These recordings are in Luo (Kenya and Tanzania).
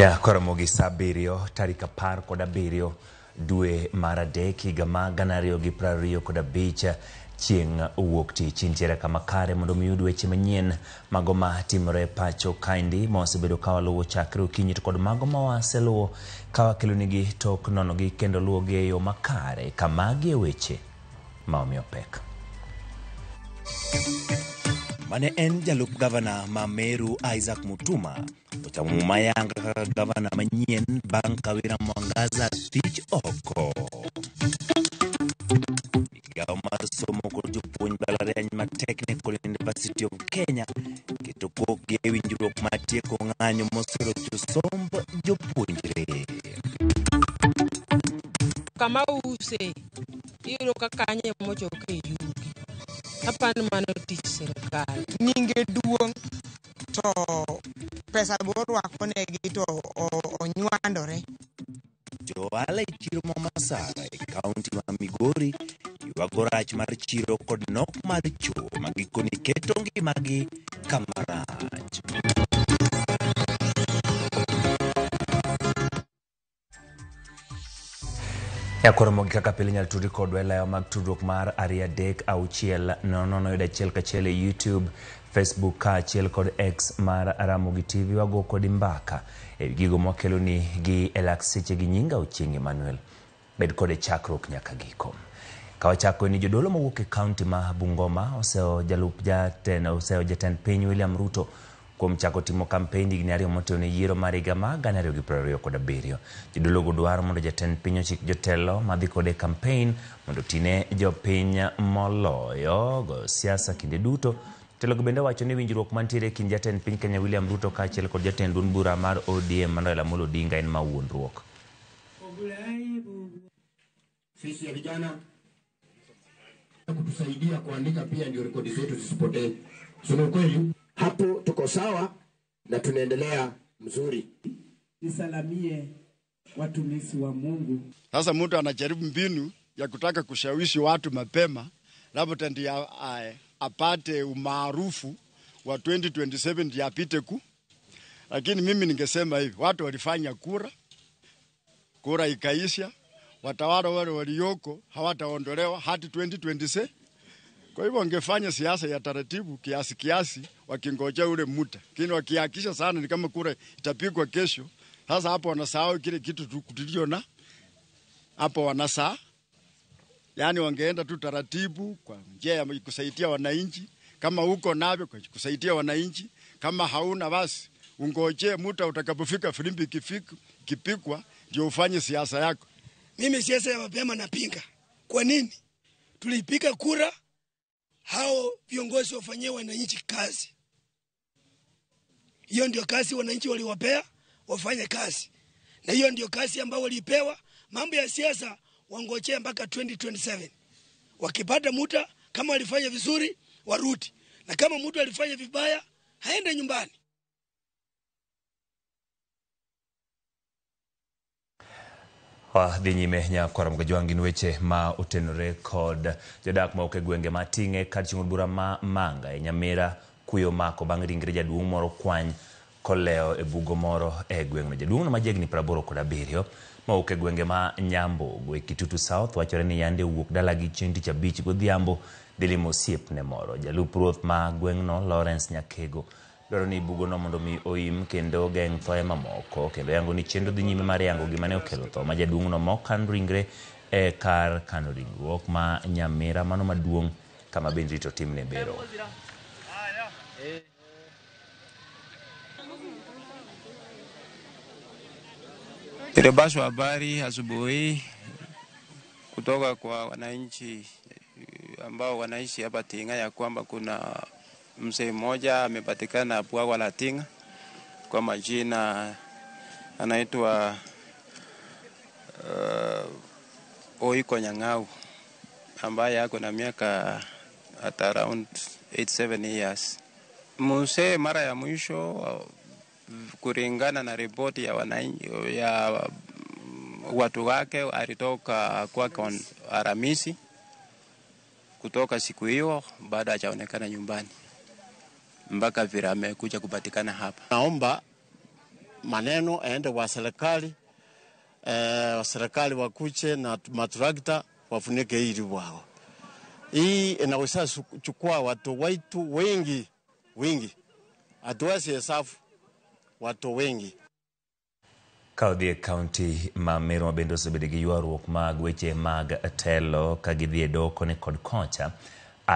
Ya Karamogi Sabirio, Tarika Par Koda Birio, Due Maradeki, Gamaga Nario Giprario Koda Bicha, Ching Wokti, Chinchera Kamakare, Modomiudu Chimanien, Magoma Timore Pacho Kindi, Mosebedo Kawalu Chakru, Kinyit Kod Magoma wa Selo, Kawakilunigi Tok Nonogi Kendo Luogeyo Makare, Kamagi Weche, Maomiopek. Mane en jalup gavana Mameru Isaac Mutuma ochamu mayanga kaka gavana manyien bang' Kawira Mwangaza tich oko. Igao mar somo kod jopuonj mbalariany ma Technical University of Kenya keto kokgi e winjruok mar tieko ng'anyo moserocho somb jopuonjre. Kama use iro kakanye mochoke yugi apan mano tich sirkal nyinge duong to pesa borwa konegi to onywandore. Joala chiro Masara e kaunti ma Migori yuago rach mar chiro kod nok mar cho magikoni keto ngimagi kamarach. Ya Karamogi kaka pile nyal tudi kod wela mag tudruok mar Ariadek Auchiel nono yuda chiel kachiel e YouTube, Facebook kachiel kod X mar Ramogi TV wago kod mbaka e gigo mokelo ni gi elaksiche gi nyinga Ochieng Emmanuel bed kod chakruok nyaka giko. Kawachako ni jodolo mowuok e kaunti ma Bungoma oseo jalup jatend piny William Ruto kuom chako timo kampeni higni ariyo motelo yiero mar higa ma 2027. Jodolo go dwaro mondo jatend piny ochik jotelo madhi kode kampen mondo tine jopiny moloyo go siasa kinde duto. Telo go bende wacho ni winjruok mantiere kind jatend piny Kenya William Ruto kaachiel kod jatend duond bura mar ODM Raila Amolo Odinga en mawuondruok. Sisi ya vijana kutusaidia kuandika pia ndio rekodi zetu zisipotee. Sio kweli? Hapo tuko sawa na tunaendelea mzuri. Nisalamie watumishi wa Mungu. Sasa mtu anajaribu mbinu ya kutaka kushawishi watu mapema labda ndio apate umaarufu wa 2027 ndio apite ku. Lakini mimi ningesema hivi, watu walifanya kura ikaisha, watawala wale walioko hawataondolewa hadi 2027. Kwa hivyo wangefanya siasa ya taratibu kiasi wakingojea ule muda. Lakini wakihakisha sana ni kama kura itapigwa kesho. Sasa hapo wanasahau kile kitu tuliona. Hapo wanasahau. Yaani wangeenda tu taratibu kwa njia ya kusaidia wananchi. Kama uko navyo kusaidia wananchi, kama hauna basi ungojee muda utakapofika filimbi kipikwa ndio ufanye siasa yako. Mimi siasa ya mapema napinga. Kwa nini? Tulipiga kura hao viongozi wafanyie wananchi kazi. Hiyo ndio kazi wananchi waliwapea wafanye kazi. Na hiyo ndio kazi ambayo walipewa. Mambo ya siasa wangojea mpaka 2027. Wakipata muda kama walifanya vizuri warudi. Na kama mtu alifanya vibaya haende nyumbani. Dhinyime nya Karamogi jwangi weche ma otenore kod jodak ma oke gwenge matinge kad chieng' bura ma Manga e Nyamira kuyo mako bang' ringre jaduong' moro kwany koleo e bugo moro e gweng'no. Jaduong' no majegni 87 ma oke gwenge ma Nyambo e Kitutu South wachore ni yande wuok dalagi chieng' tich abich godhiambo delimo osiep ne moro. Jalup ruoth ma gweng'no Lawrence Nyakego dwaro ni bugo no mondo mi oim kendo geng' thoe mamoko kendo yango ni chenro dhi nyime mar yango gima ne okelo tho ma jaduong' no mokan ringre e kar kano ringruok ma Nyamira mano maduong' kama bende rito timne bero. Ilipaswa habari asubuhi kutoka kwa wananchi ambao wanaishi hapa Tinga ya kwamba kuna mzee mmoja amepatikana bwawa la Tinga kwa majina anaitwa Oiko Nyang'au ambaye ako na miaka at around 87 years. Mzee mara ya mwisho kulingana na ripoti ya wananchi ya watu wake alitoka kwa Aramisi kutoka siku hiyo baada hajaonekana nyumbani mpaka vile amekuja kupatikana hapa. Naomba maneno aende wa serikali wakuche na matrakta wafunike hili wao. Hii inaweza chukua watu wetu wengi. Hatuwezi hesabu watu wengi. Kaudhi County ma Meru mabende osebedo gi ywaruok mag weche mag telo ka gidhi e doho koni kod kocha.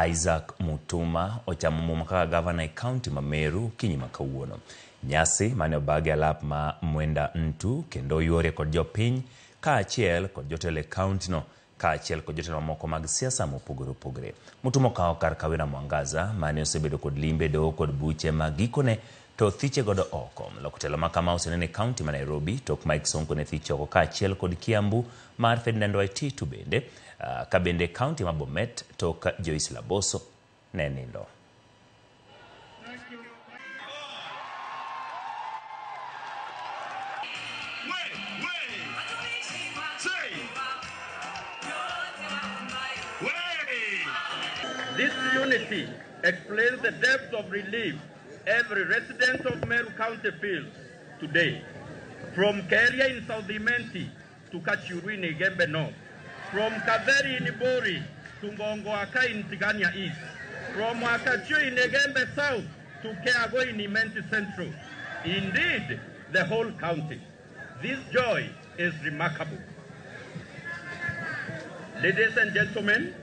Isaac Mutuma ochamo muma kaka gavana e county ma Meru kinyi ma kawuono. Nyasi mane obagi alap ma Mwenda Ntu kendo yore kod jopiny kaachiel kod jotelo e county no kaachiel kod jotelo moko mag siasa mopogore. Mutuma okawo kar Kawira Mwangaza mane osebedo kod limbe doho kod buche mag gikone to thiche godo oko. Lokotelo ma kama osenene county ma Nairobi tok Mike Sonko ne thiche oko kaachiel kod Kiambu mar Ferdinand Waititu bende ka bende county ma Bomet tok Joyce Laboso ne nindo. This unity explains the depth of relief every resident of Meru County feels today. From Keria in South Imenti to Kachuru in Igembe North. From Kaveri in Ibori to Ngongoaka in Tigania East. From Wakachu in Igembe South to Keago in Imenti Central. Indeed, the whole county. This joy is remarkable. Ladies and gentlemen,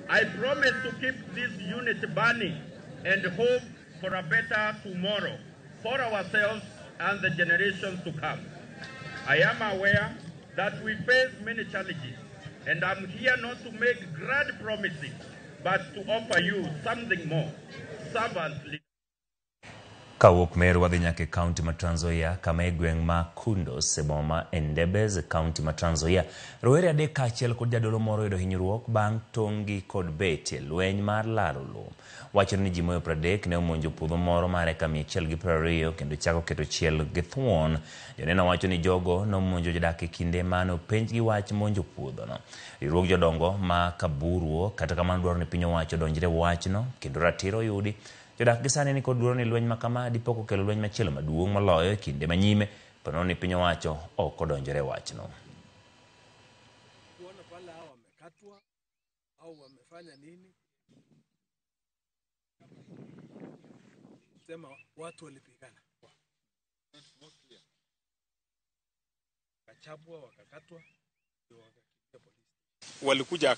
I promise to keep this unity burning and hope for a better tomorrow for ourselves and the generations to come. I am aware that we face many challenges, and I'm here not to make grand promises, but to offer you something more, servantly. Kawuok Meru wadhi nyaka county ma Trans Nzoia kama gweng' ma Kundos e boma ma Endebess county ma Trans Nzoia. Rowere adek kaachiel kod jadolo moro yudo hinyruok bang' tong'gi kod beti lweny mar laro lum. Wachore ni ji moyo 30 ne omonjo puodho moro mar eka 120 kendo chako keto chiel gi thuon. Joneno wacho ni jogo nomonjo jodak e kinde mane openj gi wach monjo puodho no. Riwruok jodongo ma Kaburuo kata kamano dwaro ni piny owacho donjre wachno kendo ratiro yudi. Jodak gisani ni kod dwaro ni lweny makama dipoko kelo lweny machielo maduong' moloyo e kinde manyime pano ni piny owacho ok odonjore wachno. Kuona pale hao wamekatwa au wamefanya nini? Sema watu walipigana. Wakachabwa, wakakatwa, wakakimbia polisi. Walikuja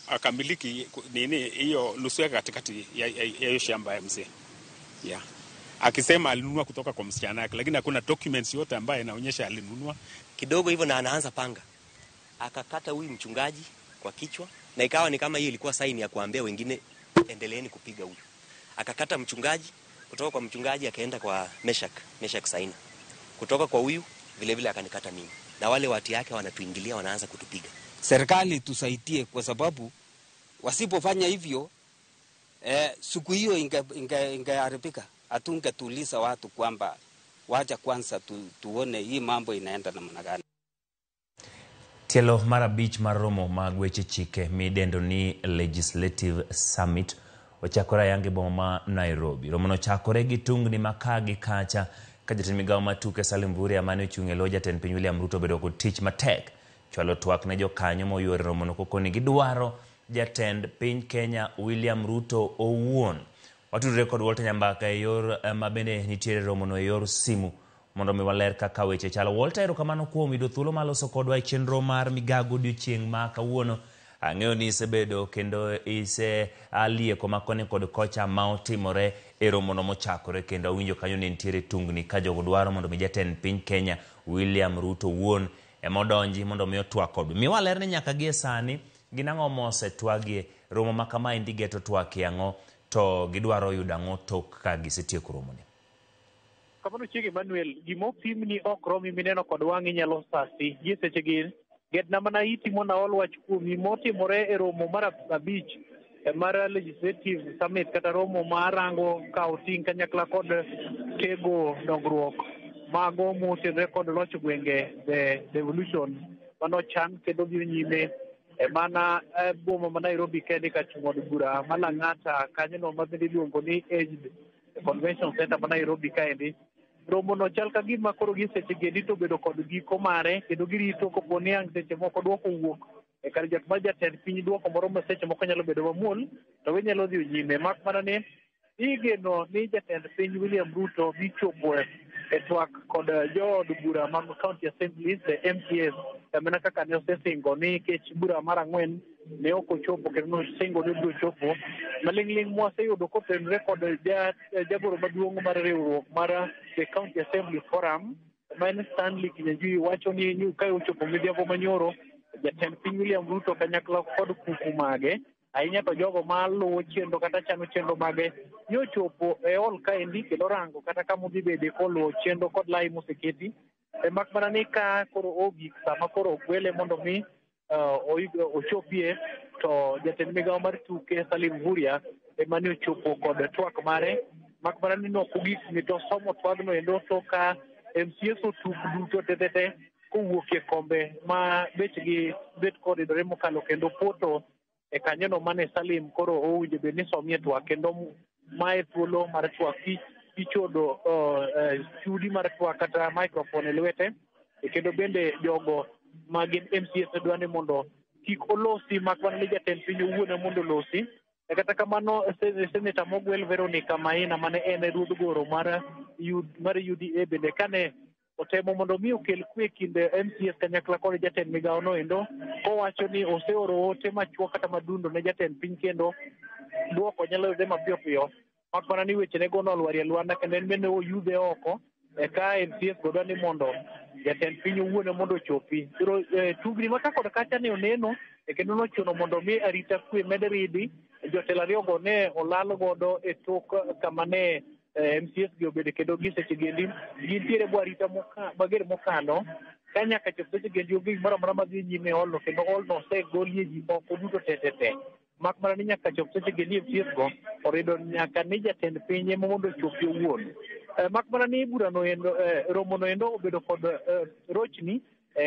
akamiliki nini hiyo nusu yake katikati ya hiyo shamba ya mzee. Yeah. Akisema alinunua kutoka kwa msichana yake, lakini hakuna documents yote ambayo inaonyesha alinunua. Kidogo hivyo na anaanza panga. Akakata huyu mchungaji kwa kichwa na ikawa ni kama hiyo ilikuwa saini ya kuambia wengine endeleeni kupiga huyu. Akakata mchungaji, kutoka kwa mchungaji akaenda kwa Meshak Saina. Kutoka kwa huyu vile vile akanikata mimi. Na wale watu yake wanatuingilia wanaanza kutupiga. Serikali tusaidie kwa sababu wasipofanya hivyo siku hiyo ingeharibika. Hatungetuliza watu kwamba wacha kwanza tuone hii mambo inaenda namna gani. Tielo mara beach maromo mag weche chike midendo ni Legislative Summit ochakore yange boma ma Nairobi. Romo no chakore gi tungni makagi kacha ka jatend migawo matuke Salim Mvurya amane ochung'e lo jatend piny William Ruto bedo kod tich matek. Chwalo twak ne jokanyo moyuore romo no kokoni gidwaro jatend piny Kenya William Ruto owuon. Watudore kod Walter Nyambaka e yor mabende nitiere romo no e yor simu mondo mi waler kaka weche chalo. Walter, erokamano kuom yudo thuolo maloso kodwa e chenro mar migago odiochieng' ma kawuono. Ang'eyo ni isebedo kendo lieko makoni kod kocha ma otimore e romo no mochakore kendo awinjo kanyo ne nitiere tungni ka jogo dwaro mondo mi jatend piny Kenya William Ruto owuon emodonji mondo mi otwak kodwa. Mi waler ni nyaka gie sani ginang'o mose twagie romo ma kama indi geto twak ang'o to gidwaro yudo ang'o tok ka gisetieko romo ni. Kamano chiege Emmanuel, gimo pimni ok romi mineno kod wang'i nyalo sasi. Gie seche gin gedna mana itimo na ol wach kuomi motimore e romo mar abich mar Legislative Summit kata romo marango ka oting' kanyakla kod tego dongruok mago motenre kod loch gwenge the devolution manochan kendo biro nyime mana boma ma Nairobi kende ka chung'od bura Malang'ata kanyono ma bende iluongo ni Aged Convention Center ma Nairobi kaendi. romo no chal ka gima koro gi seche gedi to bedo kod giko mare kendo girito kopo ni ang' seche moko dwoko wuok e kar jat ma jatend piny dwoko moro ma seche moko nyalo bedo mamuol to ginyalo dhi nyime mak mana ni igeno ni jatend piny William Ruto bichopo e twak kod jood bura mag county assemblies MCAs mana kaka ne osesingo ni kech bura mar ang'wen ne ok ochopo kendo nosingo ni biro chopo maling'ling mwaseyudo kotenore kod jagoro maduong' mar riwruok mar the county assembly forum man Stanley Kinyanjui wacho ni ka ochopo midhiambo manyoro jatend piny William Ruto kanyakla kod kuku mage ahinya to jogo maluwo chenro kata chano chenro mage nyochopo e ol kaendi kendo rango kata kama udhi bede koluwo chenro kod lai moseketi mak mana ni ka koro ogik sama koro ogwele mondo mi ochopie to jatend migawo mar tuke Salim Mvurya emane ochopo kod twak mare mak mana ni nokogik ni to somo twagno endo to ka MCS otuk duto tetete kowuok e kombe ma bechgi bet koridore mokalo kendo poto e kanyono mane Salim koro owinjo bed ni somie twak kendo mae thuolo mar twak ichodo studi mar twak kata microphone e lwete kendo bende jogo ma gin MCS dwani mondo kik olosi makwana ni jatend piny owuon mondo olosi kata kamano Senator Mogwel Veronica Maina mane en ruodh goro mar UDA bende kane otemo mondo mi okel kwe kinde MCS kanyakla kod jatend migawo no endo kowacho ni oseoro ote machwo kata madundo ne jatend piny kendo duoko nyalo yude mapiyo piyo makmana ni weche nego nolwari e lwanda kendo en bende oyudhe oko ka MCS godwa ni mondo jatend piny owuon mondo ochopi tugni maka kod kacha ne oneno kendo nochuno mondo mi arita kwe med ridi jotelo ariyogo ne olal godo e tok kama ne MCS gi obedo kendo gi seche gendi gintiere bo arita mager mokalo ka nyaka chop seche gendi ogi moro amora madhi nyime olno kendo olno osegolie ji oko duto tetete mak mana ni nyaka chop seche gendi MCS go orido nyaka ni jatend piny mondo ochopi owuon mak mana ni burano endo romono endo obedo kod rochni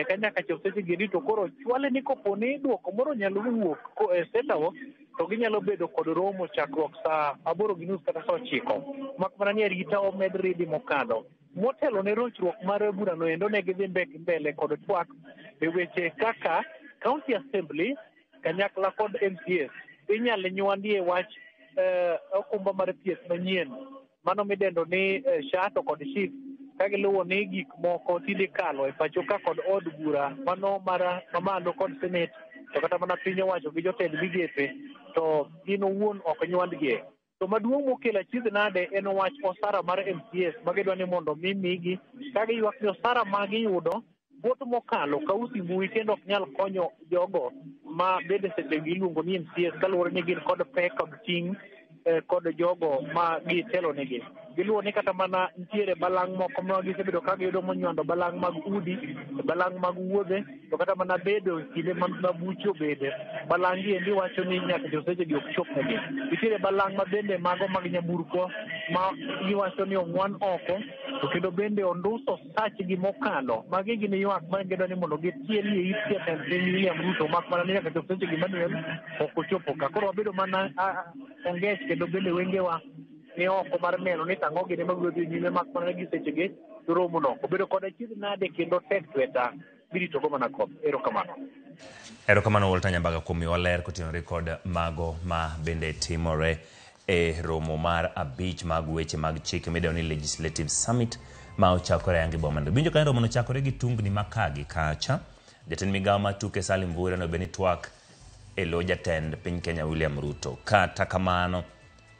ka nyaka chop seche gendi to koro chwale ni kopo ni duoko moro nyalo wuok e setawo to ginyalo bedo kod romo chakruok saa 8:30 kata saa 9 mak mana ni arita omed ridi mokalo motelo ne rochruok mar burano endo ne gidhi mbele kod twak e weche kaka county assembly kanyakla kod MCS inyalo nywandie wach okumba mar thieth manyien mano midendo ni shato kod shif ka giluwo ni gik moko tinde kalo e pacho ka kod od bura mano mar mamalo kod senate to kata mana piny owacho gi jotend migepe to gin owuon ok nywandgie to maduong' mokelo achiedh nade en wach osara mar MCS magidwa ni mondo migi ka giywak ni osara magiyudo bot mokalo kausi mbui kendo ok nyal konyo jogo ma bende seche giluongo ni MCS kaluwore ni gin kod pek kod ting' kod jogo ma gitelo negi giluwo ni kata mana ntiere balang' moko ma gisebedo ka giyudo monywando balang' mag udi balang' mag wuodhe to kata mana bedo kinde mabucho bede balang' gi endi wacho ni nyaka joseche gi ok chop negi nitiere balang' ma bende mago mag nyamburko ma giwacho ni ong'wan oko to kendo bende onduso sach gi mokalo magi gin ywak magidwa ni mondo gitieli e it jatend piny William Ruto mak mana ni nyaka joseche gi Manuel ok ochopo ka koro wabedo mana ongech kendo bende wengewa ni oko mar neno ni tang'o gine mabiro dhi nyime mak mana gi sechege romono obedo kod achiedh nade kendo tek tweta biritogo mana kom erokamano Walter Nyambaga kuom miwa ler kotenore kod mago ma bende timore e romo mar 5 mag weche mag chike midendo ni Legislative Summit ma ochakore ange bomando binjo ka romo no chakore gi tungni makagi kacha jatend migawo ma tuke Salim Mvurya no beni twak e lo jatend piny Kenya William Ruto kata kamano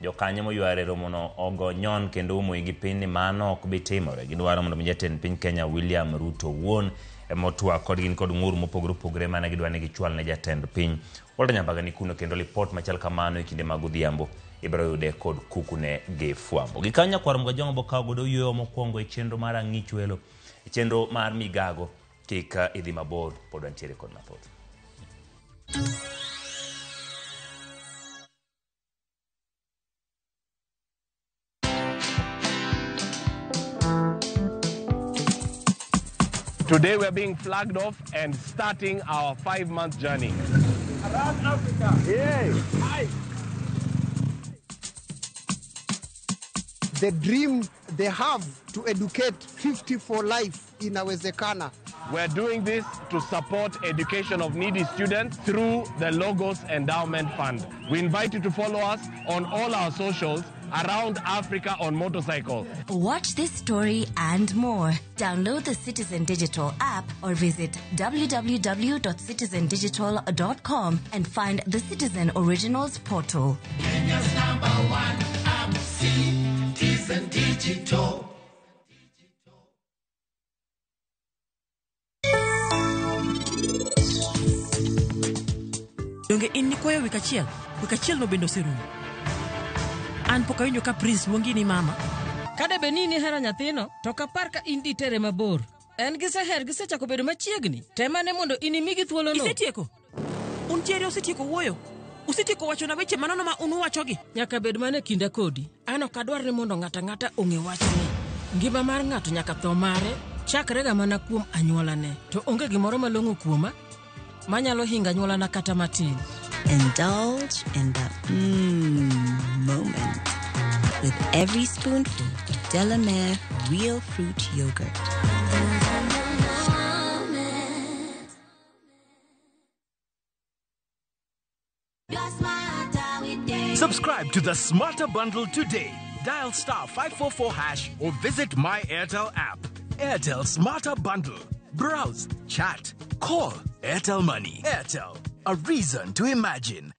jokanyo moyware romo no ogo nyon kendo umo igi piny ni mano ok bi timore gidwaro mondo jatend piny Kenya William Ruto wuon emotwak kod gin kod ng'ur mopogore mane gidwa ni gichwal ne jatend piny Walter Nyambaga ni kuno kendo report machal kamano e kinde mag odhiambo ibiro yude kod kukune gi fwambo gikanya kwaro mga jongo bokaw godo yueyo mokwongo e chenro mar ang'ich welo e chenro mar migago kik idhi mabor pod wantiere kod mathoth. Today we're being flagged off and starting our 5-month journey. Around Africa. Yay! Hi. the dream they have to educate 50 for life inawezekana. We're doing this to support education of needy students through the Logos Endowment Fund. We invite you to follow us on all our socials around Africa on motorcycle. Watch this story and more. Download the Citizen Digital app or visit www.citizendigital.com and find the Citizen Originals portal. Kenya's #1 app, Citizen Digital. Donge inni koyo wikachiel no bendo serumo. An pokawinjo ka Prince luongi ni mama. Kade benini hera nyathino, to kapar ka indi tere mabor. En giseher gisechako bedo machiegni. Temane mondo inimigi thuolo no. Isetieko. Untiere osetieko wuoyo. Usetieko wacho na weche manono ma unuwachogi. Nyaka bed mane kinda kodi. An ok adwar ni mondo ng'ata ong'e wachni. Ngima mar ng'ato nyaka tho mare chakrega mana kuom anyuolane. To onge gimoro malong'o kuoma manyalo hinga anyuolana kata matin. Indulge in that moment with every spoonful of Delamere real fruit yogurt. Subscribe to the Smarter Bundle today. Dial *544# or visit My Airtel app. Airtel Smarter Bundle. Browse, chat, call. Airtel Money. Airtel. A reason to imagine.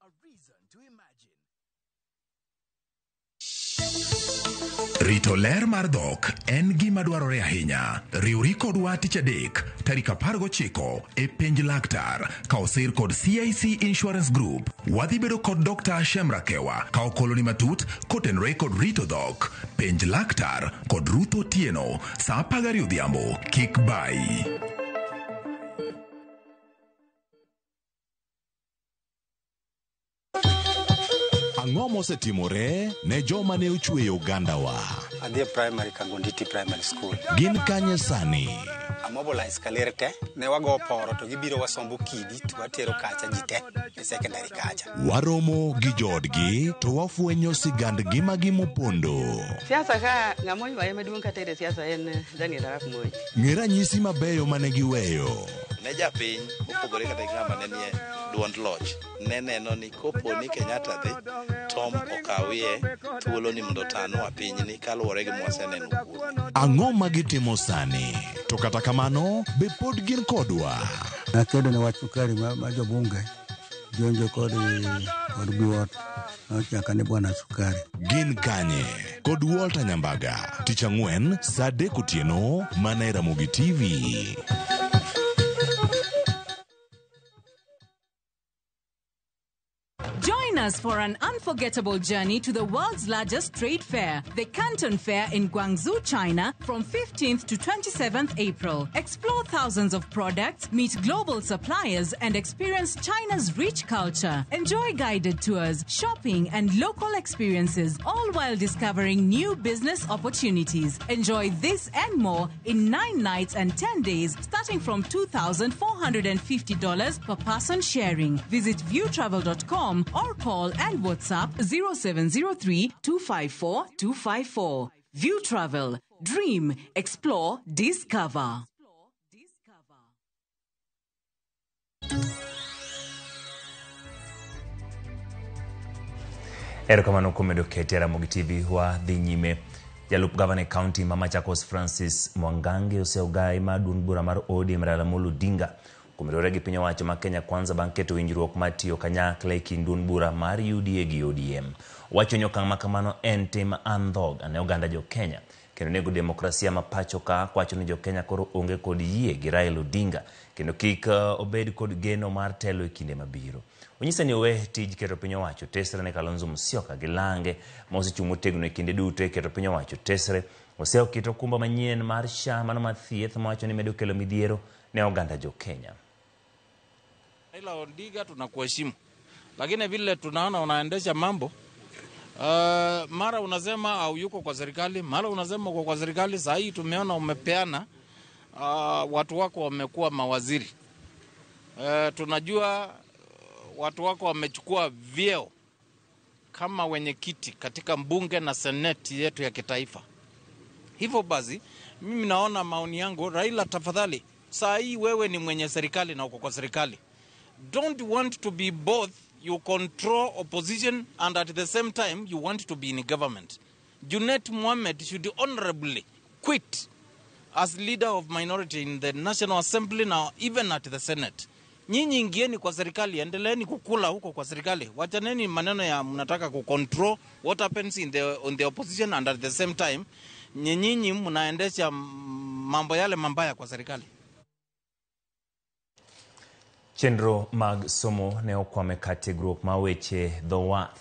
Rito ler mar dhok en gima dwarore ahinya. Riwri kodwa tich adek, tarik 19 e penj laktar, ka osir kod CIC Insurance Group. Wadhi bedo kod Dr. Shemrakewa, ka okoloni matut kotenre kod rito dhok. Penj laktar kod Ruth Otieno, saa 12 odhiambo, kik bai. Ang'o mosetimore ne joma ne ochweyo Ugandawa? Adhi primary Kangonditi Primary School. Gin kanye sani? Amobilize kalerte ne wago poro to gibiro wasombo kidi to watero kacha jite e secondary kacha. Waromo gi jodgi to wafwenyo sigandgi mopondo. Siasa ka ng'amo ywaye maduong' kata e siasa en Daniel Arap Moi. Ng'e ranyisi mabeyo mane giweyo. Ne japiny opogore kata ng'ama ne nie duond loch ne neno ni kopo ni Kenyatta dhi Tom okawie thuolo ni mondo tano pinyni kaluwore gi mwaseneno kuome. Ang'o ma gitimo sani? To kata kamano be pod gin kodwa. Nakedo ne wach sukari ma jobunge jonjo kod buot nochaka ne bwana sukari. Gin kanye kod Walter Nyambaga tich ang'wen saa 3 otieno mana Ramogi TV. Join us for an unforgettable journey to the world's largest trade fair, the Canton Fair in Guangzhou, China, from 15th to 27th April. Explore thousands of products, meet global suppliers, and experience China's rich culture. Enjoy guided tours, shopping, and local experiences, all while discovering new business opportunities. Enjoy this and more in 9 nights and 10 days, starting from $2,450 per person sharing. Visit viewtravel.com or call and WhatsApp 0703-254-254. View Travel. Dream. Explore. Discover. Erokamano kuom medo kete Ramogi TV wadhi nyime. Jalup Gavana County ma Machakos Francis Mwangangi oseogai ma duond bura mar ODM Raila Amolo Odinga kumedore gi piny owacho ma Kenya Kwanza bang' keto winjruok mar tiyo kanyakla e kind duond bura mar UDA gi ODM. Wacho ni okang' ma kamano en tim andhog ne oganda jo Kenya kendo nego demokrasia ma pacho ka kwacho ni jo Kenya koro onge kod yie gi Raila Odinga kendo kik obed kod geno mar telo e kinde mabiro. Onyisa ni owe tij keto piny owacho tesre ne Kalonzo Musyoka gi Lange ma osechung' motegno e kinde duto e keto piny owacho tesre. Oseketo okumba manyien mar SHA mano mar thieth ma wacho ni medo kelo midhiero ne oganda jo Kenya. Raila Odinga tunakuheshimu, lakini vile tunaona unaendesha mambo mara unasema au yuko kwa serikali, mara unasema uko kwa serikali. Saa hii tumeona umepeana watu wako wamekuwa mawaziri. Tunajua watu wako wamechukua vyeo kama wenyekiti katika mbunge na seneti yetu ya kitaifa. Hivyo basi, mimi naona maoni yangu, Raila tafadhali, saa hii wewe ni mwenye serikali na uko kwa serikali. Don't want to be both, you control opposition and at the same time you want to be in government. Junet Mohammed should honorably quit as leader of minority in the National Assembly now, even at the Senate. Nyinyi ingieni kwa serikali, endeleeni kukula huko kwa serikali. Wachaneni maneno ya mnataka kucontrol what happens in the opposition and at the same time nyinyi mnaendesha mambo yale mambaya kwa serikali. Chenro mag somo ne okwame katigruok ma weche dho wath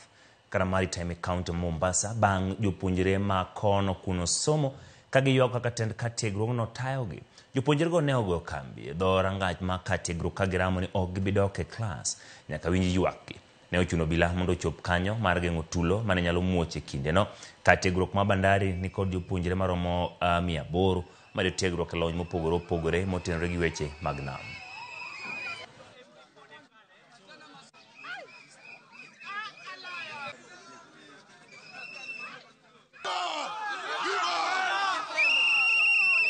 kara Maritime County Mombasa bang' jopuonjre ma kono kuno somo kagiyuak kaka tend katigruok no tayogi. Jopuonjre go ne ogo kambi dho rangach ma katigruok kagiramo ni ok gibidok e klas nyaka winj ywakgi. Ne ochuno bila mondo ochop kanyo mar geng'o tulo mane nyalo muoche kinde no. Katigruok ma Bandari ni kod jopuonjre maromo 800 ma jotiegruok e lony mopogore opogore motenore gi weche mag nam.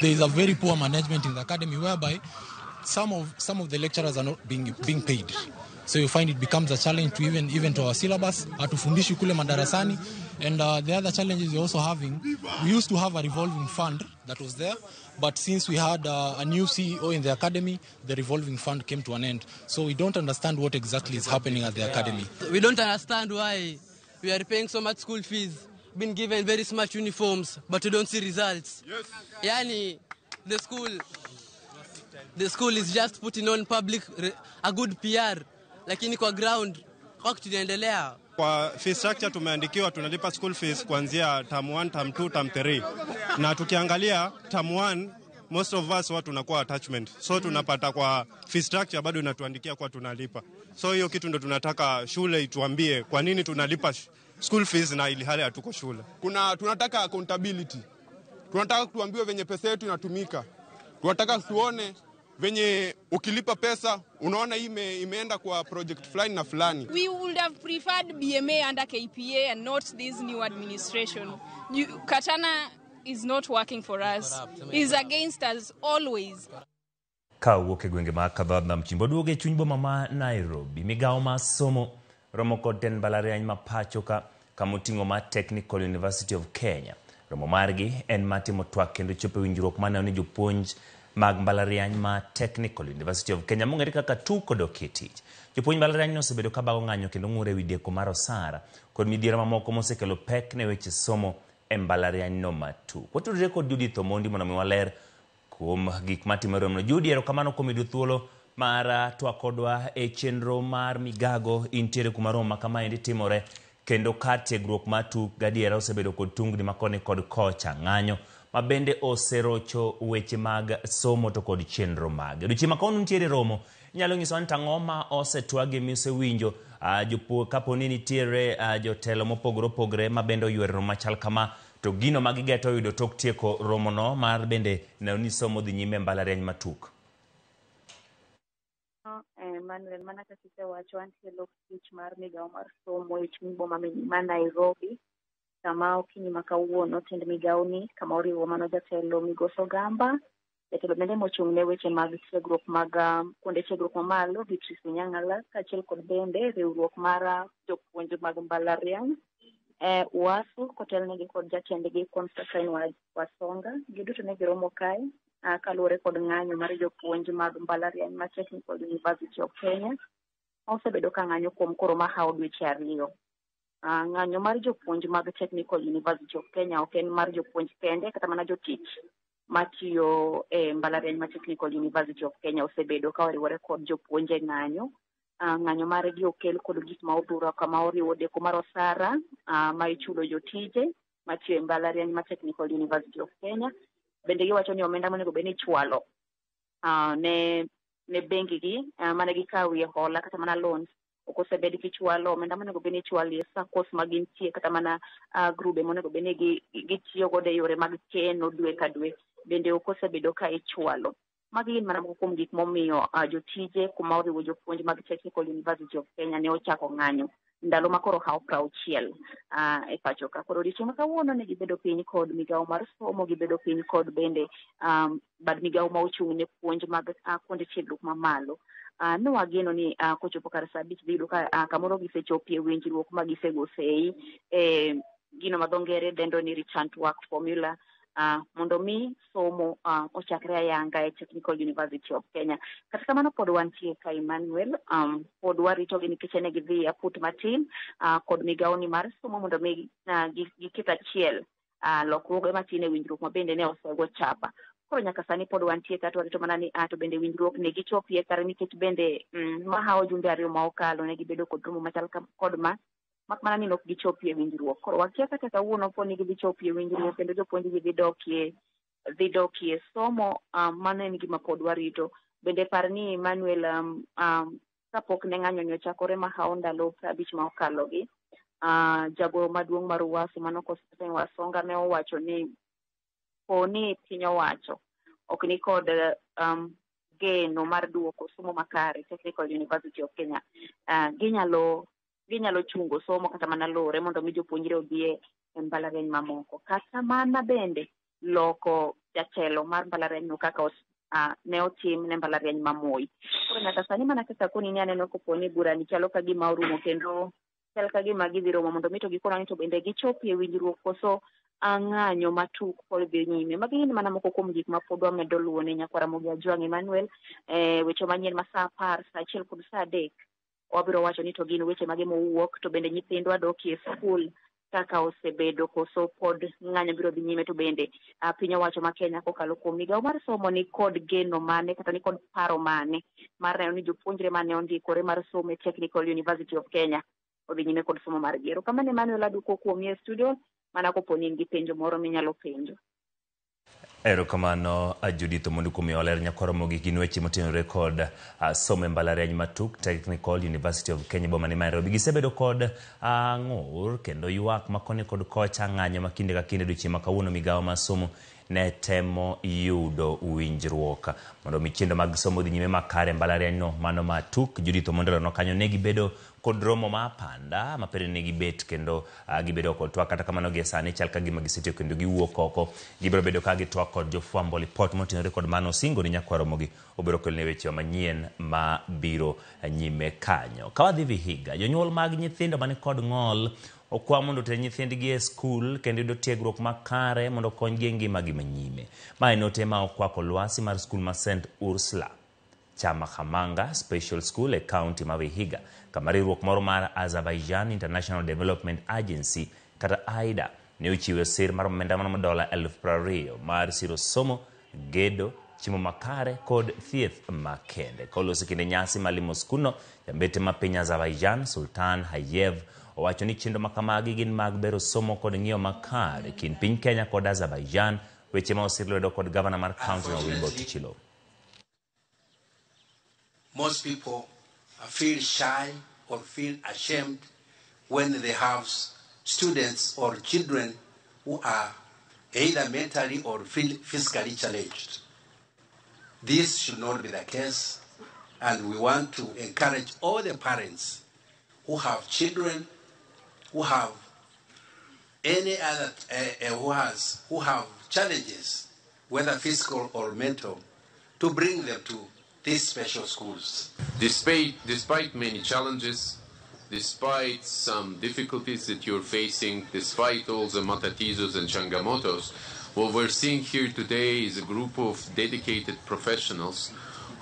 There is a very poor management in the academy whereby some of the lecturers are not being paid. So you find it becomes a challenge to even to our syllabus, hatufundishi kule madarasani. And the other challenges we're also having, we used to have a revolving fund that was there, but since we had a new CEO in the academy, the revolving fund came to an end. So we don't understand what exactly is happening at the academy. We don't understand why we are paying so much school fees, been given very smart uniforms, but we don't see results. Yes. Yani, the school is just putting on public a good PR, lakini kwa ground kwa tunaendelea. Kwa fee structure tumeandikiwa tunalipa school fees kuanzia term 1, term 2, term 3. Na tukiangalia term 1, most of us watu tunakuwa attachment. So tunapata kwa fee structure bado inatuandikia kwa tunalipa. So hiyo kitu ndo tunataka shule ituambie kwa nini tunalipa school fees na ili hali hatuko shule. Tunataka accountability. Tunataka tuambiwe venye pesa yetu inatumika. Tunataka tuone venye ukilipa pesa unaona imeenda kwa project fulani na fulani. We would have preferred BMA under KPA and not this new administration. Katana is not working for us. He's against us always. Kawuok e gwenge ma Kadhodh nam chimbo duogo e chuny boma ma Nairobi. Migawo ma somo romo kod tend mbalariany ma pacho ka kamoting'o ma Technical University of Kenya. Romo margi en matimo twak kendo chopo winjruok mane ni jopuonj mag mbalariany ma Technical University of Kenya mong'ere kaka tuko dokitich. Jopuonj mbalariany no osebedo ka bago ng'anyo kendo ng'ure wi deko mar osara kod midhiero mamoko mosekelo pek ne weche somo e mbalariany no matu. Watudore kod Judith Omondi mondo mi waler kuom gik matimore no. Judi, erokamano kuom yudo thuolo mar twak kodwa e chenro mar migago intiere kuma romo ma kama timore kendo ka tiegruok matu gadiera osebedo kod tungni makoni kod kocha ng'anyo ma bende oserocho weche mag somo to kod chenro mag. Odiochieng' ma kono nitiere romo nyalo nyiso ni tang'o ma osetwagi misewinjo jopuo kapo ni nitiere jotelo mopogore opogore ma bende oyuero romo machal kama to gino ma gigeto yudo tok tieko romo no mar bende neno ni somo dhi nyime mbalariany matuk. Manuel mana kaka wacho antie lokich mar migawo mar somo e chuny boma ma Nairobi. Kama okinyi makawuono tend migawo ni kama oriwo mano jatelo Migoso Gamba, jatelo bende mochung' ne weche mag tiegruok mag kuonde tiegruok mamalo Beatrice Nyang'ala kaachiel kod bende riwruok mar jopuonj mag mbalariany UASU kotelnegi kod jatendgi Constantine Wasonga. Giduto ne giromo kae kaluwore kod ng'anyo mar jopuonj mag mbalariany ma Technical University of Kenya osebedo ka ng'anyo kuom koro mahawo dweche 2. Ng'anyo mar jopuonj mag Technical University of Kenya ok en mar jopuonj kende kata mana jotich matiyo e mbalariany ma Technical University of Kenya osebedo ka oriwore kod jopuonje ng'anyo. Ng'anyo margi okel kod gik ma odhuro kama oriwo deko mar osara ma ichulo jotije matiyo e mbalariany ma Technical University of Kenya. Bende giwacho ni omenda monego bed ni ichwalo ne bengi gi mane gikawie hola kata mana loans ok osebed kichwalo. Omenda monego bed ni ichwalo e SACCOs ma gintie kata mana grube monego bed ni gitiyo godo e yore mag keno dwe ka dwe bende ok osebedo ka ichwalo. Magi gin mana moko kuom gik momiyo jotije kuma oriwo jopuonj mag Technical University of Kenya ne ochako ng'anyo ndalo makoro hao prauchiel e pacho ka koro dichieng' kawuono ne gibedo piny kod migawo mar somo, gibedo piny kod bende bad migawo ma ochung' ne puonj mag kuonde tiegruok mamalo. Nwageno ni kochopo kar saa 5 dhiyudo ka kamoro gisechopie winjruok ma gisego sei gino ma dho ngere dendo ni return to work formula mondo mi somo ochakre ayanga e Technical University of Kenya. Kata kamano pod wantie ka Emmanuel, pod warito gi nikech ne gidhi aput matin kod migawo ni mar somo mondo mi giket achiel lokruoge matin e winjruok ma bende ne osego chapa. Koro nyaka sani pod wantie ka to warito mana ni to bende winjruok ne gichopie kar nikech bende mahawo jumbe ariyo ma okalo ne gibedo kod romo machal kod ma mana ni nok gichopie winjruok. Koro wakia kata kawuono po ni gichopie winjruok kendo jopuonj dhi dokie somo mano en gima pod warito. Bende par ni Emmanuel kapok ne ng'anyo ochakore mahawo ndalo 5 ma okalo gi jagoro maduong' mar UWASU mano Constantine Wasonga ne owacho ni poni piny owacho ok ni kod geno mar duoko somo makare Technical University of Kenya, ginyalo chungo somo kata mana lore mondo mi jopuonjre odhie e mbalariany mamoko, kata mana bende loko jatelo mar mbalariany no kaka ne otim ne mbalariany ma Moi. Koro nyaka sani mana kaka koni ni aneno koponi burani chalo ka gima orumo kendo chal ka gima gidhi romo mondo mi to gikona ni to bende gichopie winjruok koso ng'anyo matuk pod dhi nyime. Magi gin mana moko kuom gik ma pod wamedo luwo ne nyakwara Mogi Ajwang' Emmanuel weche manyien ma saa 10, saa 1 kod saa 3 wabiro wacho ni to gin weche mage mowuok to bende nyithindwa dokie skul kaka osebedo koso pod ng'anyo biro dhi nyime to bende piny owacho ma Kenya kokalo kuom migawo mar somo ni kod geno mane kata ni kod paro mane mar neno ni jopuonjre mane ondikore mar somo e Technical University of Kenya odhi nyime kod somo mar gero. Kamane Emmanuel aduko kuom e studio mana koponi in gi penjo moro minyalo penjo. Erokamano Judith mondo kuom oler nyakwara Mogi gin weche motenore kod somo e mbalariany matuk Technical University of Kenya boma ni Nairobi. Gisebedo kod ng'ur kendo ywak makoni kod kocha ng'anyo makinde ka kinde odiochieng' ma kawuono migawo mar somo ne temo yudo winjruok mondo michendo mag somo dhi nyime makare mbalariany no mano matuk. Judith Mondelo no kanyo ne gibedo kod romo ma panda ma pere ne gibet kendo gibedo kod twak kata kamano gi sani chal ka gima gisetiyo kendo giwuok oko gibiro bedo ka gitwak kod jofwambo lipot motenore kod mano singo ni nyakwara Mogi obiro kelne weche manyien ma biro nyime kanyo. Ka wadhi Vihiga, jonyuol mag nyithindo mani kod ng'ol okwa mondo te nyithindgi e skul kendo yudo tiegruok makare mondo konygi e ngimagi manyime. Ma en ote ma okwako lwasi mar skul ma St. Ursula Chamahamanga Special School e kaunti ma Vihiga kama riwruok moro mar Azerbaijan International Development Agency kata AIDA ne ochiwo sir mar omenda mana dola 20,000 mar siro somo, gedo, chiemo makare kod thieth makende. Kolosi kinde nyasi malimo skuno jambete ma piny Azerbaijan Sultan Hayev owacho ni chenro makamagi gin mag bero somo kod ng'iyo makare kind piny Kenya kod Azerbaijan. Weche ma osirlwedo kod gavana mar kaunti no Wilbur Kichilo. Most people feel shy or feel ashamed when they have students or children who are either mentally or physically challenged. This should not be the case, and we want to encourage all the parents who have children, who have any other, who have challenges, whether physical or mental, to bring them to these special schools. Despite many challenges, despite some difficulties that you're facing, despite all the matatizos and changamotos, what we're seeing here today is a group of dedicated professionals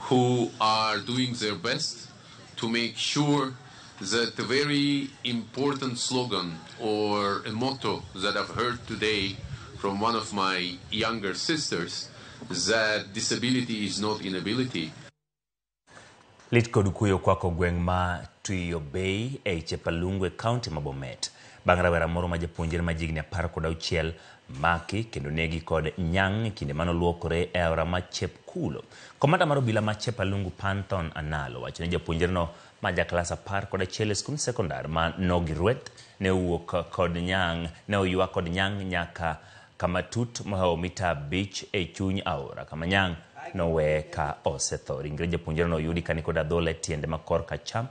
who are doing their best to make sure that a very important slogan or a motto that I've heard today from one of my younger sisters, that disability is not inability. Lit kod kuyo kwako gweng' ma Tuyo Bay e Chepalungu e kaunti ma Bomet. Bang' rawera moro ma japuonjre ma jigni 16 maki kendo negi kod nyang' kinde mano luokore e aora ma Chepkulo. Komanda mar obila ma Chepalungu Panthon Analo wacho ni japuonjre no ma jaklas 11 e skul sekondar ma Nogirwet ne owuok kod nyang' ne oywa kod nyang' nyaka kama tut ma mita beach e chuny aora kama nyang' no we ka osetho. Ringre japuonjre no yudi kani kod adhola tiende ma kor ka cham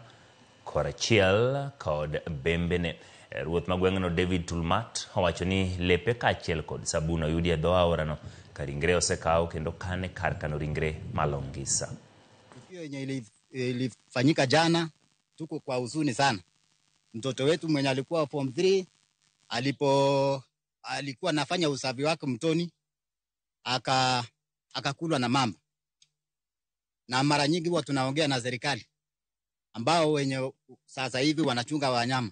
korachiel kod bembene. Ruoth magweng'no David Tulmat owacho ni lepe kaachiel kod sabun oyudi e dho aorano ka ringre osekaw kendo kane kar kano ringre Malongisa. Tukio yenye ilifanyika jana, tuko kwa huzuni sana. Mtoto wetu mwenye alikuwa form 3 alikuwa anafanya usafi wake mtoni akakulwa na mamba. Na mara nyingi huwa tunaongea na serikali ambao wenye sasa hivi wanachunga wanyama.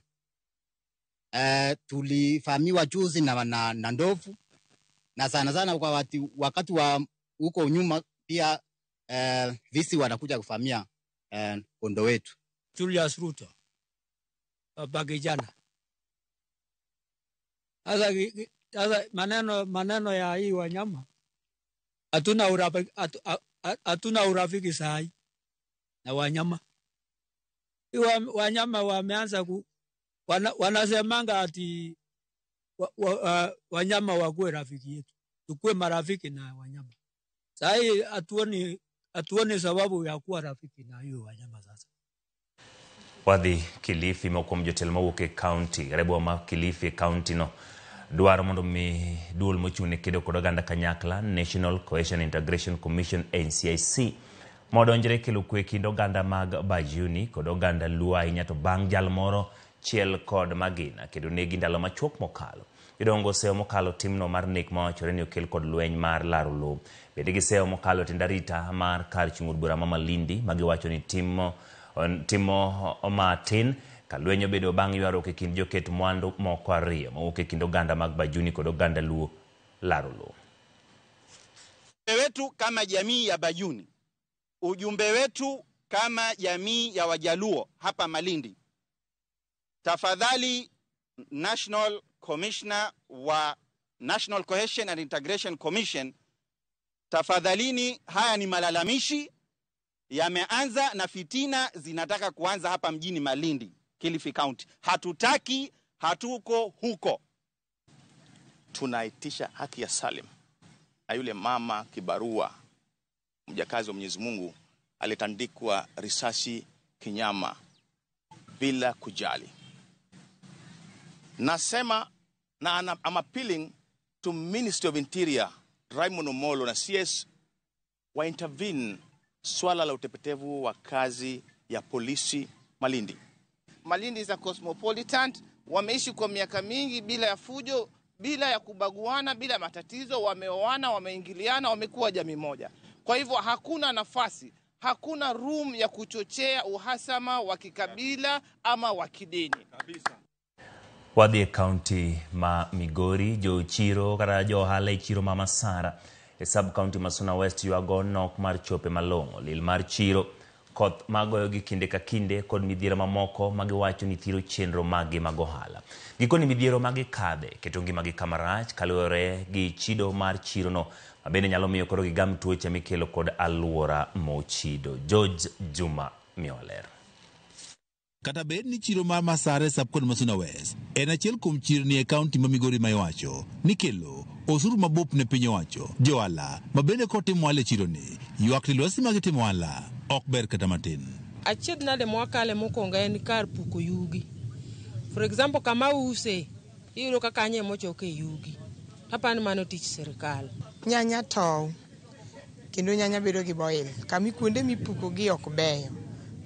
Tulifahamiwa juzi na ndovu, na sana kwa wakati wa huko nyuma pia visi wanakuja kufahamia kondo wetu. Julius Ruto bagijana. Sasa maneno ya hii wanyama hatuna urafiki sahi na wanyama. Wanyama wameanza wanasemanga ati wanyama wakuwe rafiki yetu, tukue marafiki na wanyama. Sahi hatuoni sababu ya kuwa rafiki na hiyo wanyama sasa. Wadhi Kilifi mokom jotel mawuok e county rebo ma Kilifi county no dwaro mondo mi duol mochune kedo kod oganda kanyakla National Cohesion Integration Commission NCIC modonjre kelo kwe kind oganda mag Bajuni kod oganda Luo ahinya to bang' jal moro chiel kod Magina kendo negi ndalo machuok mokalo. Idongo seo mokalo timno mar nek mawachore ni okel kod lweny mar laro lowo. Bende gi seo mokalo tindarita mar kar chung'ud bura ma Malindi magiwacho ni timo matin ka lwenyo bedo bang' ywaruok e kind joket mwandu moko ariyo mawuok e kind oganda mag Bajuni kod oganda Luo laro lowo. Wetu kama jamii ya Bajuni, ujumbe wetu kama jamii ya Wajaluo hapa Malindi, tafadhali National Commissioner wa National Cohesion and Integration Commission, tafadhalini, haya ni malalamishi yameanza na fitina zinataka kuanza hapa mjini Malindi, Kilifi County. Hatutaki, hatuko huko. Tunaitisha haki ya Salim na yule mama kibarua mjakazi wa Mwenyezi Mungu alitandikwa risasi kinyama bila kujali. Nasema na I'm appealing to Ministry of Interior Raymond Omolo na CS wa intervene swala la utepetevu wa kazi ya polisi Malindi. Malindi is a cosmopolitan, wameishi kwa miaka mingi bila ya fujo, bila ya kubaguana, bila matatizo, wameoana, wameingiliana, wamekuwa jamii moja. Kwa hivyo hakuna nafasi, hakuna room ya kuchochea uhasama wa kikabila ama wa kidini. Kabisa. Wadhi county ma Migori jo chiro kara jo hale chiro ma Masara e sub county Masuna West yuago nok mar chope malongo lil mar chiro koth magoyo gi kinde ka kinde kod midhiero mamoko magiwacho ni thiro chenro magi magohala. Gikoni midhiero magi kadhe keto ngimagi kamarach kaluwore gi chido mar chiro no mabende nyalo miyo koro gigam tuoche mikelo kod aluora mochido. George Juma Mioler. Kata bed ni chiro mar Masare subkon Masuna West en achiel kuom chirni e kaunti ma Migori ma iwacho ni kelo osuru mabup ne piny owacho. Joala mabende kotimo wale chironi ywak ni lwasi magitimo wala ok ber kata matin. Achiedh nade mwakale mokwongo en kar puko yugi. For example, kama use iyudo ka kanye mochoke yugi. Hapa ni mano tich serikal. Nyanya tow kendo nyanya bedo gi boil. Kami kuonde mipuko gi ok beyo.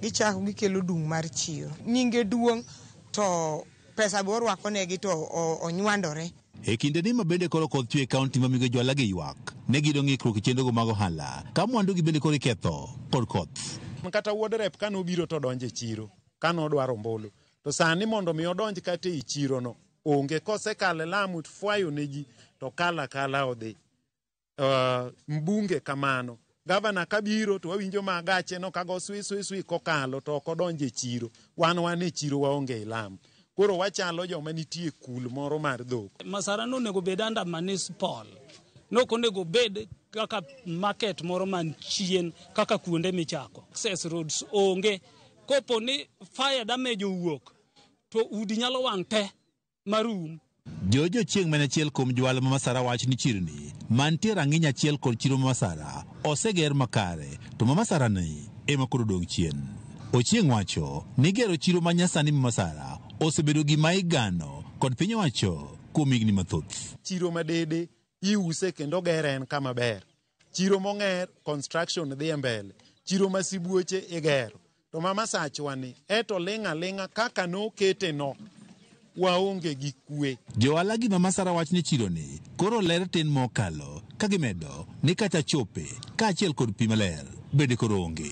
Gichako gikelo dung' mar chiro. Nyinge duong' to pesa borwako negi to onywandore. E kinde ni mabende koro kod chwe kaunti ma Migori Joala gi ywak ne gido ng'ikruok chendogo mag ohala ka mwandu gi bende koro iketho kod koth. Kata wuod rep kano biro to donje chiro kano dwaro mbolo to sani mondo mi odonj kate i chiro no onge kosekale Lamu fwayo ne ji to kala odhi mbunge kamano. Gavana kabiro to wawinjo magache no kago swi kokalo to kodonje chiro wan e chiro waonge i Lamu. Koro wachalo joma nitie kul moro mar dhok. Masara no nego bed under municipal. No konego bed kaka market moro man chien kaka kuonde michako. Access roads onge. Kopo ni fire damage owuok to udi nyalo wang' te marum. Jojo chieng' mane achiel kuom Joala ma Masara wach ni chirni mantie rang'iny achiel kod chiro ma Masara oseger makare to ma Masara ni ema koro dong' chien. Ochieng' wacho ni gero chiro manyasani Masara osebedo gima igano kod piny wacho kuom higni mathoth. Chiro madede iuse kendo gere en kama ber. Chiro mong'er construction dhi mbele. Chiro masibuoche igero. To mama sachwani eto linga kaka no kete no waonge gi kwe. Joala gi Mama Sara wach ni chiro ni koro ler tin mokalo kagimedo ni kata chope kaachiel kod pi maler bende koro onge.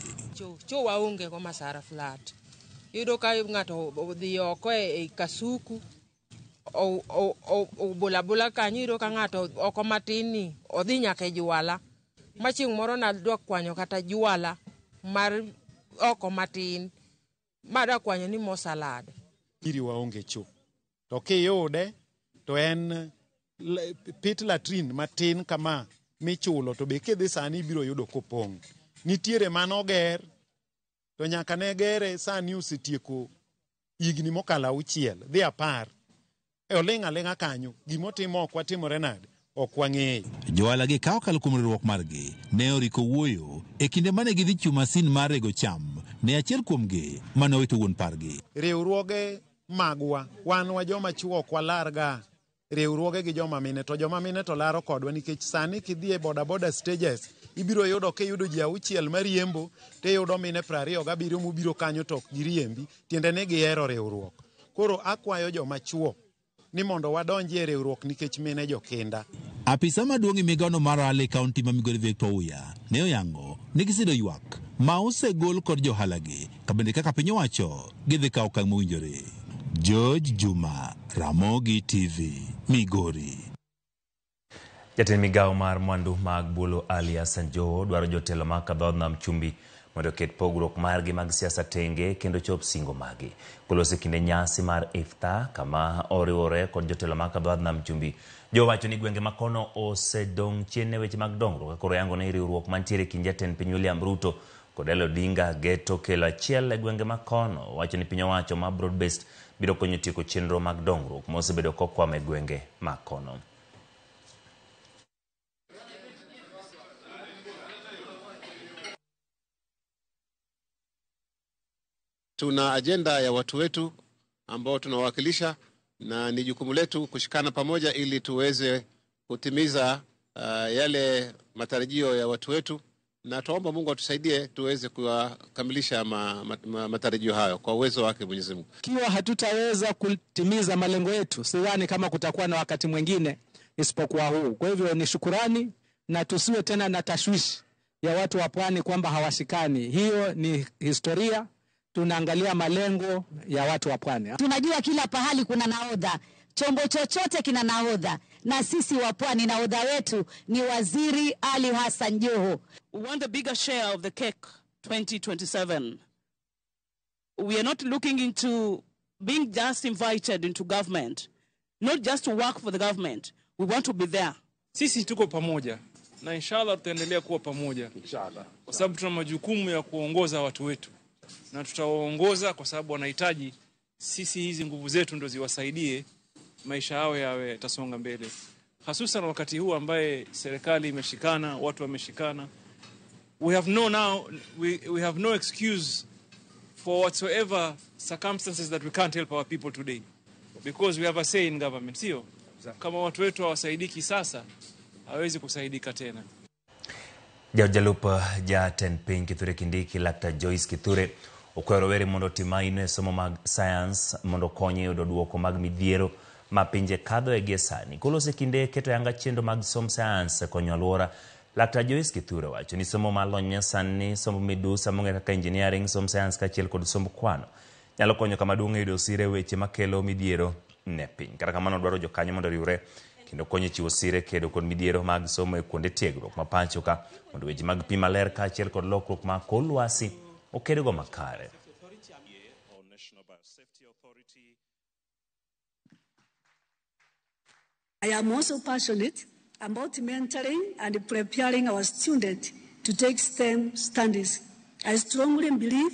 Cho waonge go Masara flat. Yudo ka ng'ato odhi oko e kasuku o bola kanyo ka ng'ato oko matini odhi nyaka juala. Machieng' moro na dwa kwanyo kata juala mar oko matin mada kwanyo ni mo salad. Iri waonge cho. To kiyude to en pit latrine matin kama michulo to be kidhi sani biro yudo kopong'. Nitiere manoger to nyaka ne gere sani usetieko higni mokalo 6 dhi 10. Olinga kanyo gimotimo ok watimore nade ok wang'eyo. Joala gi kawo kalo kuom riwruok margi ne oriko wuoyo e kinde mane gidhi chiwo masin mar rego cham ne achiel kuomgi mane owito wuon pargi. Riwruoge magwa wan joma chuo ok walarga riwruoge gi joma mine to joma mine to laro kodwa nikech sani kidhi e boda stages ibiro yudo kiyudo ji 6 mariembo te yudo mine 27 mobiro kanyo to giriembi tiende ne gihero riwruok. Koro akwayo joma chuo ni mondo wadonji e riwruok nikech mine jokinda. Apisa maduong' e migaono mar Ale kaunti ma Migori Victor Uya ne oyango ni gisido ywak ma osegol kod johalagi kabende kaka piny owacho gidhi kawo okang' mowinjore. George Juma, Ramogi TV, Migori. Jatend migao mar mwandu mag Bulo Ali Hassan Joho dwaro jotelo mag Kadhodh Nam Chumbi mondo oket pogruok margi mag siasa tenge kendo chop singo magi. Kolosi kinde nyasi mar Iftar kama oriwore kod jotelo mag Kadhodh Nam Chumbi. Joho wacho ni gwenge makono osedong' chien ne weche mag dongruok koro yango ne riwruok mantiere kind jatend piny William Ruto kod Raila Odinga geto kelo achiel e gwenge makono. Wacho ni piny owacho ma broad based biro konyo tieko chenro mag dongruok mosebedo kokwame gwenge makono. Tuna ajenda ya watu wetu ambao tunawakilisha na ni jukumu letu kushikana pamoja ili tuweze kutimiza yale matarajio ya watu wetu, na tuomba Mungu atusaidie tuweze kukamilisha matarajio hayo kwa uwezo wake Mwenyezi Mungu. Kiwa hatutaweza kutimiza malengo yetu, sidhani kama kutakuwa na wakati mwingine isipokuwa huu. Kwa hivyo ni shukurani na tusiwe tena na tashwishi ya watu wa pwani kwamba hawashikani. Hiyo ni historia. Tunaangalia malengo ya watu wa pwani. Tunajua kila pahali kuna nahodha. Chombo chochote kina nahodha. Na sisi wa pwani nahodha wetu ni Waziri Ali Hassan Joho. We want a bigger share of the cake 2027. We are not looking into being just invited into government. Not just to work for the government. We want to be there. Sisi tuko pamoja. Na inshallah tutaendelea kuwa pamoja. Inshallah. Kwa sababu tuna majukumu ya kuongoza watu wetu. Na tutawaongoza kwa sababu wanahitaji sisi hizi nguvu zetu ndo ziwasaidie maisha yao yawe tasonga mbele. Hasusan wakati huu ambaye serikali imeshikana, watu wameshikana. We have no excuse for whatsoever circumstances that we can't help our people today. Because we have a say in government, sio? Kama watu wetu hawasaidiki sasa, hawezi kusaidika tena. Jalupa Jatend Piny Kithure Kindiki Laktar Joyce Kithure okwero were mondo timaine somo mag science mondo konye yudo duoko mag midhiero ma pinje kadho e gesani. Kolose kinde keto yanga chendo mag som science konyo alwora. Laktar Joyce Kithure wacho ni somo malony nyasani, somo midusa monge kaka engineering, som science kachiel kod somb kwano nyalo konyo kama duong' yudo sire weche makelo midhiero ne piny. Kata kamano dwaro jokanyo mondo riwre kendo konyo chiwo sire kedo kod midhiero mag somo e kuonde tiegruok ma pacho ka mondo weche mag pi maler kachiel kod lokruok ma kor lwasi okedgo makare. I am also passionate about mentoring and preparing our students to take STEM studies. I strongly believe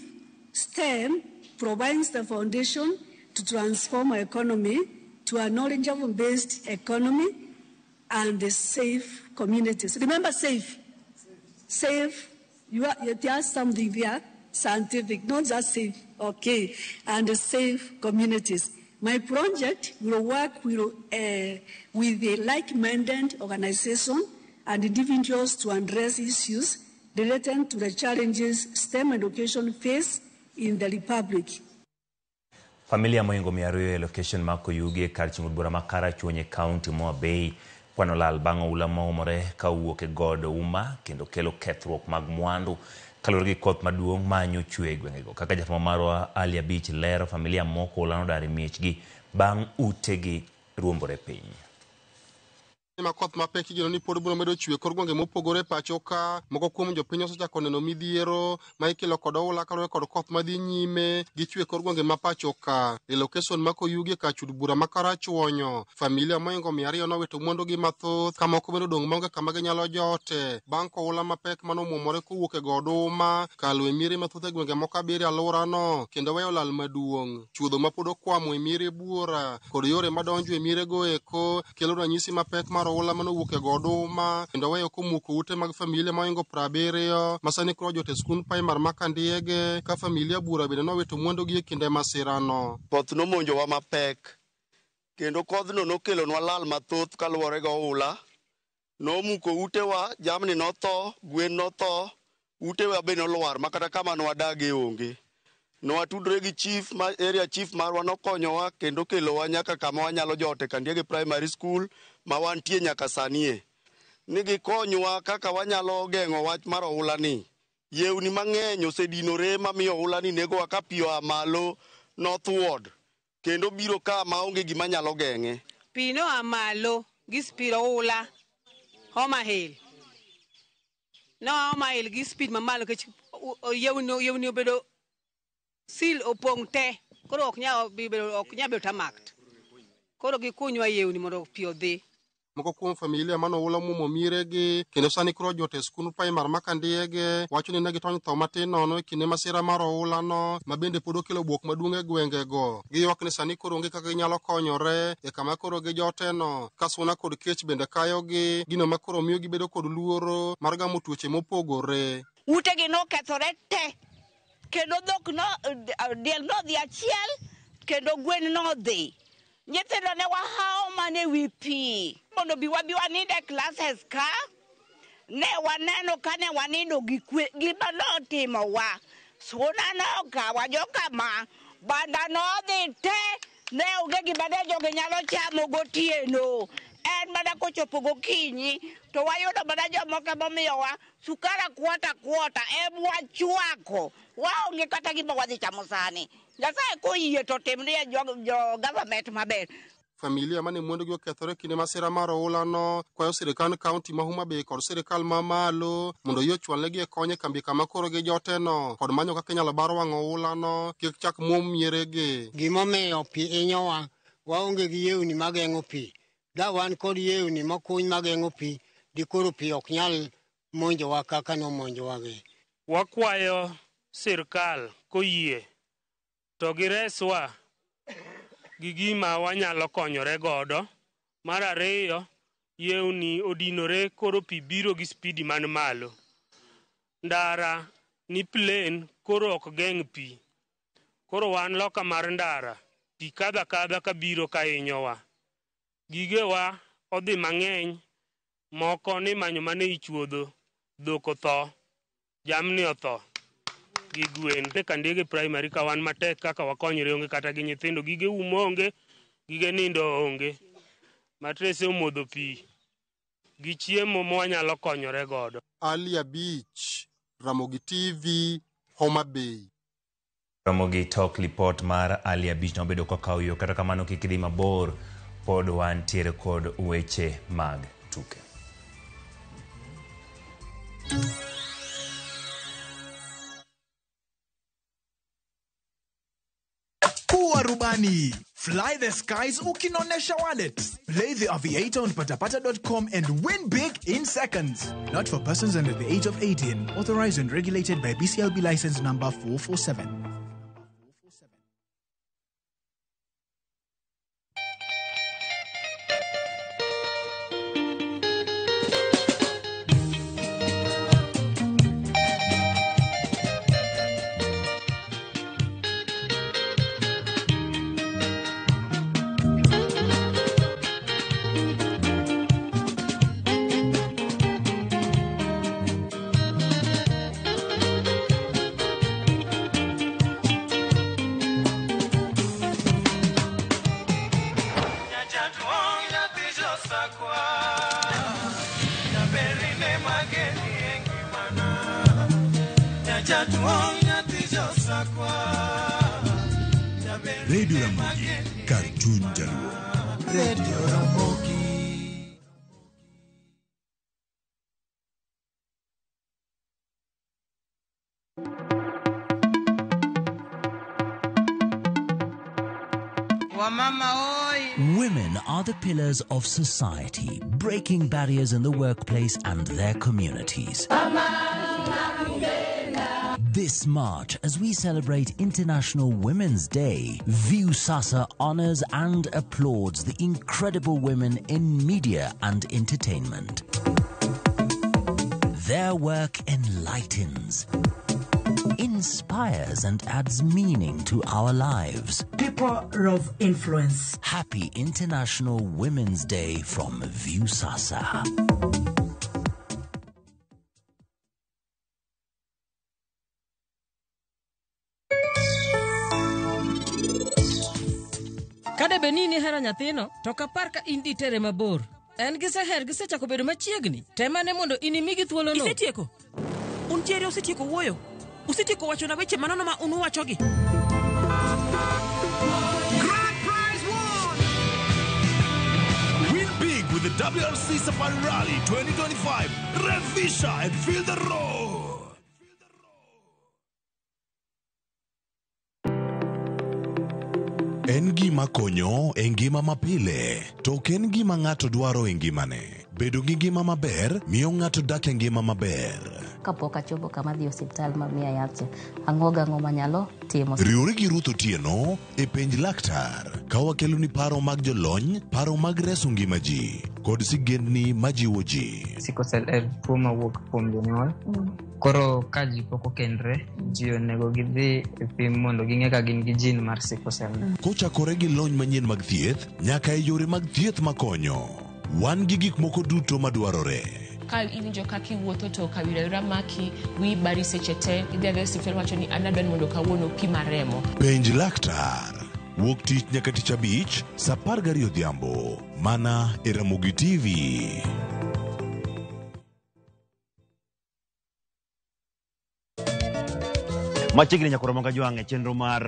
STEM provides the foundation to transform our economy to a knowledge-based economy and safe communities. Remember, safe. Safe. There's something there. scientific, not just safe, okay, and safe communities. My project will work with a like-minded organization and individuals to address issues related to the challenges STEM education face in the Republic. Familia moingo miario location mako yuge karchimud bura makara chuonye county Moa Bay panolal bango ulamo more kawuok e god uma kendo kelo kethruok mag mwandu kalorgi koth maduong manyo chwe gwengego kaka jafama marwa Alia Beach lero familia moko ulano dari miechgi bang utegi ruombore piny. Makoth mapek igeno ni pod biro medo chwe kor gwenge mopogore pacho ka moko kuom jopiny osechako neno midhiero ma ikelo kod oula kaluwore kod koth madhi nyime gi chwe kor gwenge ma pacho ka. E location ma Koyugi ka chud bura ma Karachuonyo, familia moingo 200 nowito mwandugi mathoth ka moko bende odong' maonge kama ginyalo jote bang' koula mapek manomwomore kowuok e goduma kalo e miere mathoth e gwenge moko 7 alworano kendo weyo lal maduong'. Chuodho ma pod okwamo e miere buora kod yore madonjo e mierego eko kelo ranyisi mapek mar oula manowuok e goduma kendo weyo komuko ute mag familia moingo 70 masani koro jote skul primar ma Kandiege ka familia bura bende nowito mwandugi e kinde masirano. Koth nomonjowa mapek kendo kodhno nokelonwa lal mathoth kaluwore gi oula. Nomuko utewa, jamni notho, gwen notho, utewa bende nolwar makata kama nwadage onge. Nwatudre gi chief area chief marwa nokonyowa kendo kelowa nyaka kama wanyalo jote Kandiege primary school ma wantie nyaka sanie. Nigi konywa kaka wanyalo geng'o wach mar oula ni. Yewni mang'eny osedinore mamiyo oula ni negowa ka pio malo North Ward kendo biro ka maonge gima nyalo geng'e. Pino amalo gi speed oula Homa Hill. No Homa Hill gi speed mamalo kech yewni obedo sil opong' te koro ok nya bedo tamakt. Koro gikunywa yewni mondo pi odhi. Moko kuom familia mano oula muomo miregi kendo sani koro jote skul primar ma Kandiege wacho ni ne gitony tho matin nono e kinde masira mar oulano ma bende pod okelo buok maduong' e gwengego. Giywak ni sani koro onge kaka ginyalo konyore e kama koro gijoteno ka suna kod kech bende kayogi gino ma koro miyo gibedo kod luoro mar gamo tuoche mopogore. Utegi nokethore te kendo dhok diel nodhi achiel kendo gwen nodhi. Nyithindo ne wahao mane wi pi mondo biwa ninde classes ka ne waneno ka ne wanindo gima notimowa suna nokawa jokama banda nodhi te ne onge gima ne joge nyalo chamo gotieno en mana kochopo gokinyi to wayudo mana jomoko momiyowa sukara kwota wachwako waonge kata gima wadhi chamo sani. Nyasaye koyie to timne jo government maber. Familia mane mwandugi okethore kinde masira mar oulano kwayo sirikal kaunti ma Homa Bay kod sirikal ma malo mondo yochwanlegi e konye kambi kama koro gi joteno kod manyo kaka inyalo bar wang'o oulano kik chak muom mieregi. Gimomiyo pi inyowa waonge gi yewni mageng'o pi. Da wan kod yewni makuny mageng'o pi dikoro pi ok nyal monjowa kaka nomonjowagi. Wakwayo sirikal koyie to gireswa gi gima wanyalo konyore godo. Mar ariyo, yewni odinore koro pi biro gi spidi man malo. Ndara ni plain koro ok geng' pi. Koro wan loka mar ndara pi kadha ka biro ka inyowa. Gigewa odhi mang'eny moko ni manyo mane ichuodho dhok otho jamni otho gi gwen. Kandiege primary ka wan matek kaka wakonyre onge kata gi nyithindo gige umo onge gige nindo onge matrese omodho pi gi chiemo mwanyalo konyore godo. Alia Beach, Ramogi TV, Homa Bay. Ramogi Talk report mar Alia Beach nobedo kakao yo kata kamano kikidhi mabor pod wan tiere kod weche mag tuke. Kuwa rubani. Fly the skies ukinonesha wallet. Play the aviator on patapata.com and win big in seconds. Not for persons under the age of 18. Authorized and regulated by BCLB license number 447. Radio Ramogi, Cartoon Jaluo. Radio Ramogi. Women are the pillars of society, breaking barriers in the workplace and their communities. This March, as we celebrate International Women's Day, Viusasa honors and applauds the incredible women in media and entertainment. Their work enlightens, inspires and adds meaning to our lives. People of influence. Happy International Women's Day from Viusasa. Kade benini hera nyathino, to kapar ka indi tere mabor. En giseher gisechako bedo machiegni. Temane mondo inimigi thuolo no. Isetieko. Untiere osetieko wuoyo. Usetieko wacho na weche manono ma unuwachogi. Grand prize won! Win big with the WRC Safari Rally 2025. Revisha and feel the road. En gima konyo e ngima mapile, to ok en gima ng'ato dwaro e ngimane. Bedo gi ngima maber miyo ng'ato dak e ngima maber. Kapok achopo kama dhi osiptal mamiya yath, ang'o manyalo timo. Riwri gi Ruth Otieno e penj laktar, ka wakelo ni paro mag jolony, paro mag reso ngima ji, kod sigendni majiwo ji. Sickle cell en tuo mawuok kuom jonyuol. Koro ka ji pok okendre, ji onego gidhi e pim mondo ging'e ka gin gi gene mar sickle cell. Kochakore gi lony manyien mag thieth, nyaka e yore mag thieth makonyo. Wan gi gik moko duto madwarore. Ka iwinjo kaka iwuotho to kawira maki wi bari seche te, idhi aga osiptal wacho ni anadwa ni mondo kawuono pima remo. Penj laktar. Wuok tich nyaka tich abich, saa 12 odhiambo, mana e Ramogi TV. Machiegni nyakoro Ramogi Jwang' e chenro mar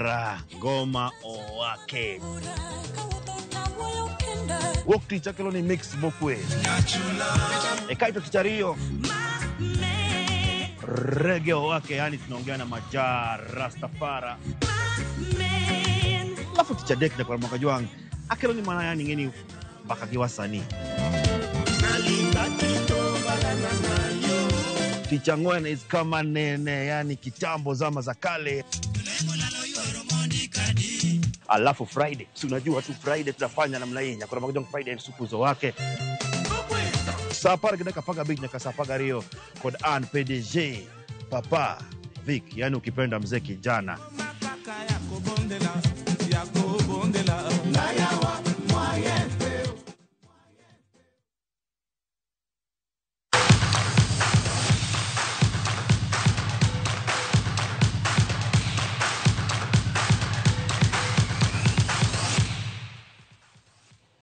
Goma Owake. Wuok tich akelo ni mix mokwe. E kaito tich ariyo. Reggae Owake, yani tunaongea na Majar Rastafara. Alafu tich adek nyakoro Ramogi Jwang' akelo ni mana yani ngeni mpaka kiwasani. Ticha ngwena is kama nene, yani kitambo zama za kale. Alafu Friday, si unajua tu Friday tunafanya namna hii, nyakora Ramogi Jwang Friday supuzo wake. Sapar gidaka paga big nyaka sapaga rio kod an PDG Papa Vic, yani ukipenda mzee kijana.